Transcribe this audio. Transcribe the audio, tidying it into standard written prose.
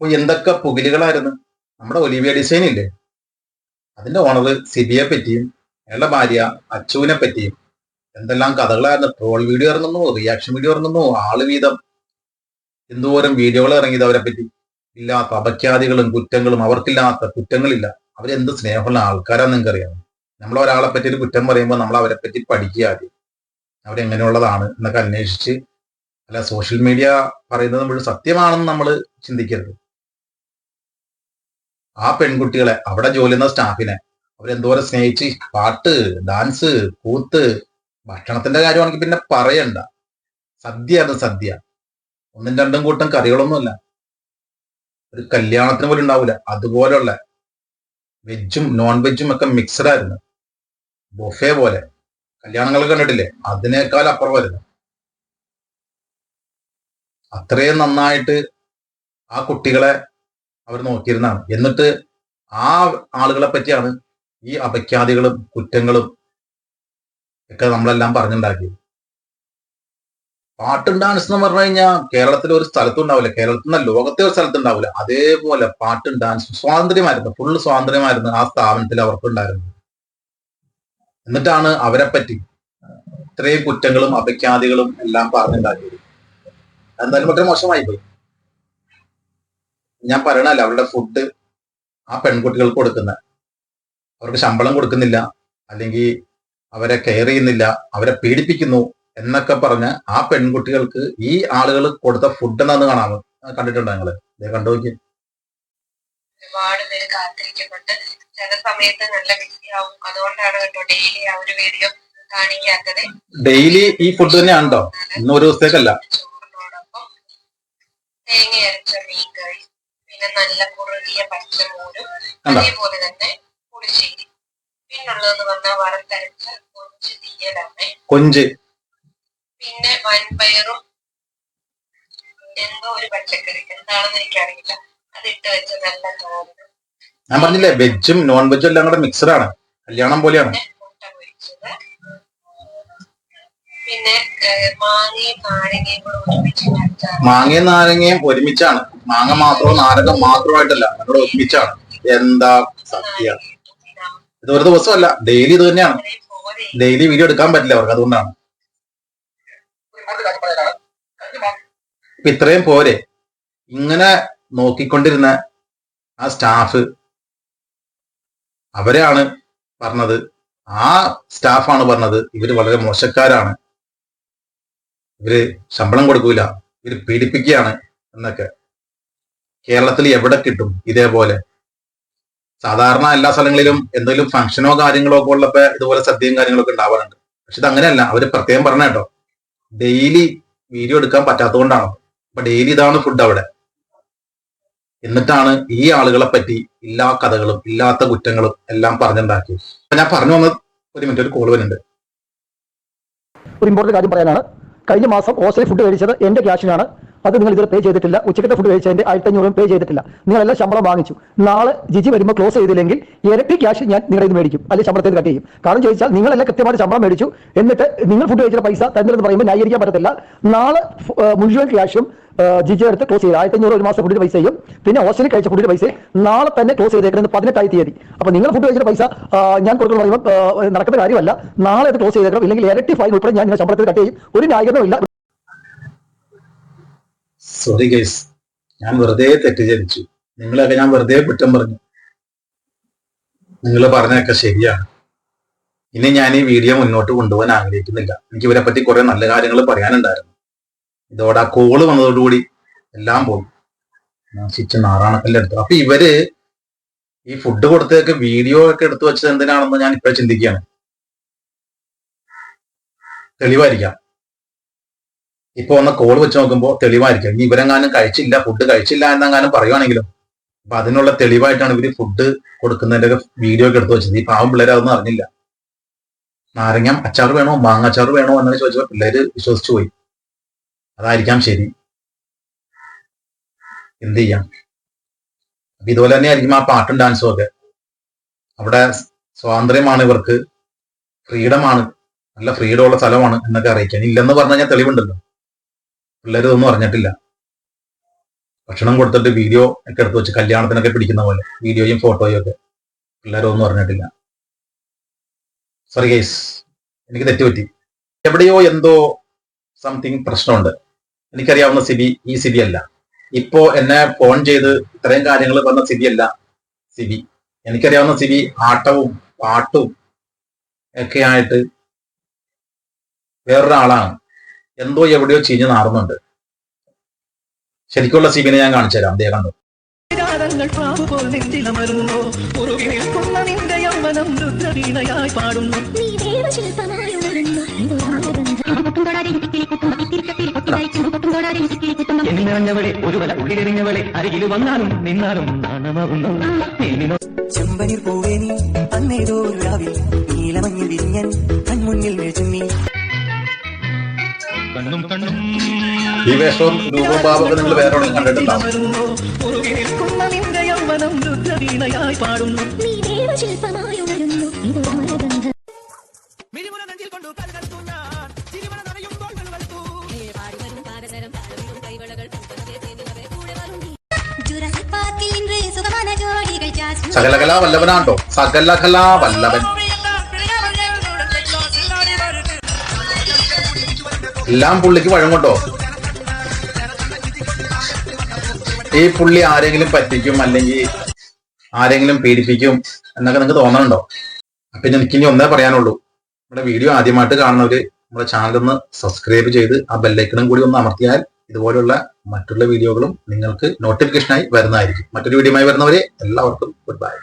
അപ്പൊ എന്തൊക്കെ പുകിലുകളായിരുന്നു. നമ്മുടെ ഒലിവിയ ഡിസൈൻ ഇല്ലേ, അതിന്റെ ഓണർ സിബിയെ പറ്റിയും അയാളുടെ ഭാര്യ അച്ചുവിനെ പറ്റിയും എന്തെല്ലാം കഥകളായിരുന്നു. ട്രോൾ വീഡിയോ ഇറങ്ങുന്നു, റിയാക്ഷൻ വീഡിയോ ഇറങ്ങുന്നു, ആള് വീതം എന്തോരം വീഡിയോകൾ ഇറങ്ങിയത് അവരെ പറ്റി. ഇല്ലാത്ത അപഖ്യാതികളും കുറ്റങ്ങളും, അവർക്കില്ലാത്ത കുറ്റങ്ങളില്ല. അവരെന്ത് സ്നേഹമുള്ള ആൾക്കാരാന്ന് നിങ്ങൾക്ക് അറിയാം. നമ്മൾ ഒരാളെ പറ്റി ഒരു കുറ്റം പറയുമ്പോൾ നമ്മൾ അവരെ പറ്റി പഠിക്കുക ആദ്യം, അവരെങ്ങനെയുള്ളതാണ് എന്നൊക്കെ അന്വേഷിച്ച്. അല്ല, സോഷ്യൽ മീഡിയ പറയുന്നത് മുഴുവൻ സത്യമാണെന്ന് നമ്മൾ ചിന്തിക്കരുത്. ആ പെൺകുട്ടികളെ, അവിടെ ജോലി ചെയ്യുന്ന സ്റ്റാഫിനെ അവരെന്തോരം സ്നേഹിച്ച്, പാട്ട്, ഡാൻസ്, കൂത്ത്, ഭക്ഷണത്തിന്റെ കാര്യമാണെങ്കിൽ പിന്നെ പറയണ്ട. സദ്യയായിരുന്നു സദ്യ. ഒന്നും രണ്ടും കൂട്ടം കറികളൊന്നുമല്ല, ഒരു കല്യാണത്തിന് പോലും ഉണ്ടാവില്ല അതുപോലുള്ള വെജും നോൺ വെജും ഒക്കെ മിക്സഡ് ആയിരുന്നു. ബൊഫേ പോലെ കല്യാണങ്ങൾ കണ്ടിട്ടില്ലേ, അതിനേക്കാൾ അപ്പുറം വരുന്നു. അത്രയും നന്നായിട്ട് ആ കുട്ടികളെ അവർ നോക്കിയിരുന്നാണ്. എന്നിട്ട് ആ ആളുകളെ പറ്റിയാണ് ഈ അപഖ്യാതികളും കുറ്റങ്ങളും ഒക്കെ നമ്മളെല്ലാം പറഞ്ഞുണ്ടാക്കിയത്. പാട്ടും ഡാൻസ് എന്ന് പറഞ്ഞു കഴിഞ്ഞാൽ കേരളത്തിലെ ഒരു സ്ഥലത്തും ഉണ്ടാവില്ല, കേരളത്തിൽ നിന്ന് ലോകത്തെ ഒരു സ്ഥലത്തുണ്ടാവില്ല. അതേപോലെ പാട്ടും ഡാൻസും സ്വാതന്ത്ര്യമായിരുന്നു, ഫുള്ള് സ്വാതന്ത്ര്യമായിരുന്നു ആ സ്ഥാപനത്തിൽ അവർക്കുണ്ടായിരുന്നത്. എന്നിട്ടാണ് അവരെ പറ്റി ഇത്രയും കുറ്റങ്ങളും അപഖ്യാതികളും എല്ലാം പറഞ്ഞുണ്ടാക്കിയത്. എന്തായാലും വളരെ മോശമായി പോയി. ഞാൻ പറയണല്ല, അവരുടെ ഫുഡ് ആ പെൺകുട്ടികൾക്ക് കൊടുക്കുന്ന, അവർക്ക് ശമ്പളം കൊടുക്കുന്നില്ല, അല്ലെങ്കിൽ അവരെ കെയർ ചെയ്യുന്നില്ല, അവരെ പീഡിപ്പിക്കുന്നു എന്നൊക്കെ പറഞ്ഞ് ആ പെൺകുട്ടികൾക്ക് ഈ ആളുകൾ കൊടുത്ത ഫുഡ് എന്താന്ന് കാണാമോ? കണ്ടിട്ടുണ്ടോ നിങ്ങള്? കണ്ടു നോക്കി. ഒരുപാട് പേര് കാത്തിരിക്കുന്നുണ്ട്. ചില സമയത്ത് നല്ല ബിസിയാവും, അതുകൊണ്ടാണ് കേട്ടോ ഡെയിലി ആ ഒരു വീഡിയോ കാണിക്കാത്തത്. ഡെയിലി ഈ ഫുഡ് തന്നെയാണോ? ഇന്ന് ഒരു ദിവസത്തേക്കല്ല. ചോറിനോടൊപ്പം തേങ്ങ അരച്ച മീൻകറി, പിന്നെ നല്ല കുറുകിയ പച്ചമോരും, അതേപോലെ തന്നെ പുളിശ്ശേരി, പിന്നുള്ളതെന്ന് പറഞ്ഞാൽ വറുത്തരച്ച കൊഞ്ച് തീയലാണ്, കൊഞ്ച്, പിന്നെ വൻപയറും എന്തോ ഒരു പച്ചക്കറി എന്താണെന്ന് എനിക്കറിയില്ല, അതിട്ട് വെച്ച നല്ല തോരനും. ഞാൻ പറഞ്ഞില്ലേ, വെജും നോൺ വെജും എല്ലാം കൂടെ മിക്സഡ് ആണ്, കല്യാണം പോലെയാണ്. മുട്ട പൊരിച്ചത്, പിന്നെ മാങ്ങയും നാരങ്ങയും കൂടെ ഒരുമിച്ച്. മാങ്ങയും നാരങ്ങയും ഒരുമിച്ചാണ്, മാങ്ങ മാത്രമോ നാരങ്ങ മാത്രമായിട്ടല്ല, നമ്മുടെ ഒരുമിച്ചാണ്. എന്താ സത്യ, ഇത് ഒരു ദിവസമല്ല, ഡെയിലി ഇത് തന്നെയാണ്. ഡെയിലി വീഡിയോ എടുക്കാൻ പറ്റില്ല അവർക്ക്, അതുകൊണ്ടാണ്. ഇത്രയും പോരെ. ഇങ്ങനെ നോക്കിക്കൊണ്ടിരുന്ന ആ സ്റ്റാഫ്, അവരെയാണ് പറഞ്ഞത്, ആ സ്റ്റാഫാണ് പറഞ്ഞത് ഇവര് വളരെ മോശക്കാരാണ്, ഇവര് ശമ്പളം കൊടുക്കൂല, ഇവര് പീഡിപ്പിക്കുകയാണ് എന്നൊക്കെ. കേരളത്തിൽ എവിടെ കിട്ടും ഇതേപോലെ? സാധാരണ എല്ലാ സ്ഥലങ്ങളിലും എന്തെങ്കിലും ഫംഗ്ഷനോ കാര്യങ്ങളോ ഒക്കെ ഉള്ളപ്പോ ഇതുപോലെ സദ്യയും കാര്യങ്ങളൊക്കെ ഉണ്ടാവാറുണ്ട്. പക്ഷെ ഇത് അങ്ങനെയല്ല. അവര് പ്രത്യേകം പറഞ്ഞ കേട്ടോ, ഡെയിലി വീഡിയോ എടുക്കാൻ പറ്റാത്തതുകൊണ്ടാണ്. അപ്പൊ ഡെയിലി ഇതാണ് ഫുഡ് അവിടെ. എന്നിട്ടാണ് ഈ ആളുകളെ പറ്റി എല്ലാ കഥകളും ഇല്ലാത്ത കുറ്റങ്ങളും എല്ലാം പറഞ്ഞുണ്ടാക്കി. അപ്പൊ ഞാൻ പറഞ്ഞു വന്നത്, ഒരു മിനിറ്റ്, ഒരു കോൾ വരുന്നുണ്ട്. ഒരു ഇമ്പോർട്ടന്റ് കാര്യം പറയാനാണ്. കഴിഞ്ഞ മാസം ഹോസ്റ്റലിൽ ഫുഡ് കഴിച്ചത് എന്റെ ക്യാഷിനാണ്. അത് നിങ്ങൾ ഇതുവരെ പേ ചെയ്തിട്ടില്ല. ഉച്ചക്കത്തെ ഫുഡ് കഴിച്ചതിന്റെ 1500 പേ ചെയ്തിട്ടില്ല. നിങ്ങളെല്ലാം ശമ്പളം വാങ്ങിച്ചു. നാളെ ജിജി വരുമ്പോൾ ക്ലോസ് ചെയ്തില്ലെങ്കിൽ ഇരട്ടി ക്യാഷ് ഞാൻ നിങ്ങളുടെ ഇത് മേടിക്കും, അല്ലെങ്കിൽ ശമ്പളത്തിൽ കട്ട് ചെയ്യും. കാരണം ചോദിച്ചാൽ നിങ്ങളെല്ലാം കൃത്യമായിട്ട് ശമ്പളം മേടിച്ചു, എന്നിട്ട് നിങ്ങൾ ഫുഡ് കഴിച്ച പൈസ തന്നില്ലെന്ന് പറയുമ്പോൾ ന്യായീകരിക്കാൻ പറ്റത്തില്ല. നാളെ മുഴുവൻ ക്യാഷും ജിജി എടുത്ത് ക്ലോസ് ചെയ്ത് 1500 ഒരു മാസം ഫുഡിന്റെ പൈസയും പിന്നെ ഹോസ്റ്റലിൽ കഴിച്ച ഫുഡിന്റെ പൈസ നാളെ തന്നെ ക്ലോസ് ചെയ്തേക്കുന്നത് 18 തീയതി. അപ്പൊ നിങ്ങൾ ഫുഡ് കഴിച്ച പൈസ ഞാൻ കൊടുക്കുന്നു പറയുമ്പോൾ നടക്കുന്ന കാര്യമല്ല. നാളെ അത് ക്ലോസ് ചെയ്തേക്കണം, ഇല്ലെങ്കിൽ ഇരട്ടി ഫൈൻ ഉൾപ്പെടെ ഞാൻ നിങ്ങളുടെ ശമ്പളത്തിൽ കട്ട് ചെയ്യും. ഒരു ന്യായീകരണവും ഇല്ല. സോറി ഗൈസ്, ഞാൻ വെറുതെ തെറ്റിദ്ധരിച്ചു. നിങ്ങളൊക്കെ ഞാൻ വെറുതെ കുറ്റം പറഞ്ഞു. നിങ്ങൾ പറഞ്ഞതൊക്കെ ശരിയാണ്. ഇനി ഞാൻ ഈ വീഡിയോ മുന്നോട്ട് കൊണ്ടുപോകാൻ ആഗ്രഹിക്കുന്നില്ല. എനിക്ക് ഇവരെ പറ്റി കുറെ നല്ല കാര്യങ്ങൾ പറയാനുണ്ടായിരുന്നു. ഇതോടെ ആ കോള് വന്നതോടുകൂടി എല്ലാം പോയി. നശിച്ച് നാറാണക്കല്ലെ എടുത്തു. അപ്പൊ ഇവര് ഈ ഫുഡ് കൊടുത്തതൊക്കെ വീഡിയോ ഒക്കെ എടുത്തു വെച്ചത് എന്തിനാണെന്ന് ഞാൻ ഇപ്പോഴും ചിന്തിക്കുകയാണ്. തെളിവായിരിക്കാം. ഇപ്പൊ വന്ന കോൾ വെച്ച് നോക്കുമ്പോൾ തെളിവായിരിക്കും. ഇനി ഇവരെങ്ങാനും കഴിച്ചില്ല, ഫുഡ് കഴിച്ചില്ല എന്നെങ്ങാനും പറയുവാണെങ്കിലും അപ്പൊ അതിനുള്ള തെളിവായിട്ടാണ് ഇവര് ഫുഡ് കൊടുക്കുന്നതിന്റെ വീഡിയോ ഒക്കെ എടുത്തു വെച്ചത്. ഈ പാവം പിള്ളേർ അതൊന്നും അറിഞ്ഞില്ല. നാരങ്ങ അച്ചാർ വേണോ മാങ്ങ അച്ചാർ വേണോ എന്നൊക്കെ ചോദിച്ചപ്പോൾ പിള്ളേര് വിശ്വസിച്ചു പോയി. അതായിരിക്കാം ശരി. എന്ത് ചെയ്യാം. അപ്പൊ ഇതുപോലെ തന്നെ ആയിരിക്കും ആ പാട്ടും ഡാൻസും ഒക്കെ. അവിടെ സ്വാതന്ത്ര്യമാണ്, ഇവർക്ക് ഫ്രീഡമാണ്, നല്ല ഫ്രീഡം ഉള്ള സ്ഥലമാണ് എന്നൊക്കെ അറിയിക്കാൻ. ഇല്ലെന്ന് പറഞ്ഞു കഴിഞ്ഞാൽ തെളിവുണ്ടല്ലോ. പിള്ളേർ ഇതൊന്നും അറിഞ്ഞിട്ടില്ല. ഭക്ഷണം കൊടുത്തിട്ട് വീഡിയോ ഒക്കെ എടുത്ത് വെച്ച് കല്യാണത്തിനൊക്കെ പിടിക്കുന്ന പോലെ വീഡിയോയും ഫോട്ടോയും ഒക്കെ പിള്ളേരും ഒന്നും അറിഞ്ഞിട്ടില്ല. സോറി ഗൈസ്, എനിക്ക് തെറ്റുപറ്റി. എവിടെയോ എന്തോ സംതിങ് പ്രശ്നമുണ്ട്. എനിക്കറിയാവുന്ന സിബി ഈ സിബി അല്ല. ഇപ്പോ എന്നെ ഫോൺ ചെയ്ത് ഇത്രയും കാര്യങ്ങൾ പറഞ്ഞ സിബി അല്ല സിബി. എനിക്കറിയാവുന്ന സിബി ആട്ടവും പാട്ടും ഒക്കെ ആയിട്ട് വേറൊരാളാണ്. എന്തോ എവിടെയോ ചീഞ്ഞ് നാറുന്നുണ്ട്. ശരിക്കുള്ള സിബിനെ ഞാൻ കാണിച്ചു തരാം. ദേ കണ്ടു. ചെമ്പനീർ പൂവേനി അന്നേതോ രാവിൽ നീലമഞ്ഞിൽ വിരിഞ്ഞൻ കൺമുന്നിൽ വീഴ്ചുന്നി. ഈ വേഷവും രൂപവും ഭാവമൊക്കെ നിങ്ങൾ വേറെ എവിടെയും കണ്ടിട്ടുണ്ടാവും. സകലകലാ വല്ലഭനാട്ടോ, സകലകലാ വല്ലഭൻ. എല്ലാം പുള്ളിക്ക് വഴങ്ങുണ്ടോ? ഈ പുള്ളി ആരെങ്കിലും പറ്റിക്കും അല്ലെങ്കിൽ ആരെങ്കിലും പീഡിപ്പിക്കും എന്നൊക്കെ നിങ്ങൾക്ക് തോന്നണുണ്ടോ? അപ്പൊ എനിക്കിനി ഒന്നേ പറയാനുള്ളൂ. നമ്മുടെ വീഡിയോ ആദ്യമായിട്ട് കാണുന്നവര് നമ്മുടെ ചാനൽ ഒന്ന് സബ്സ്ക്രൈബ് ചെയ്ത് ആ ബെല്ലൈക്കണും കൂടി ഒന്ന് അമർത്തിയാൽ ഇതുപോലുള്ള മറ്റുള്ള വീഡിയോകളും നിങ്ങൾക്ക് നോട്ടിഫിക്കേഷനായി വരുന്നതായിരിക്കും. മറ്റൊരു വീഡിയോയുമായി വരുന്നവരെ എല്ലാവർക്കും ഗുഡ് ബൈ.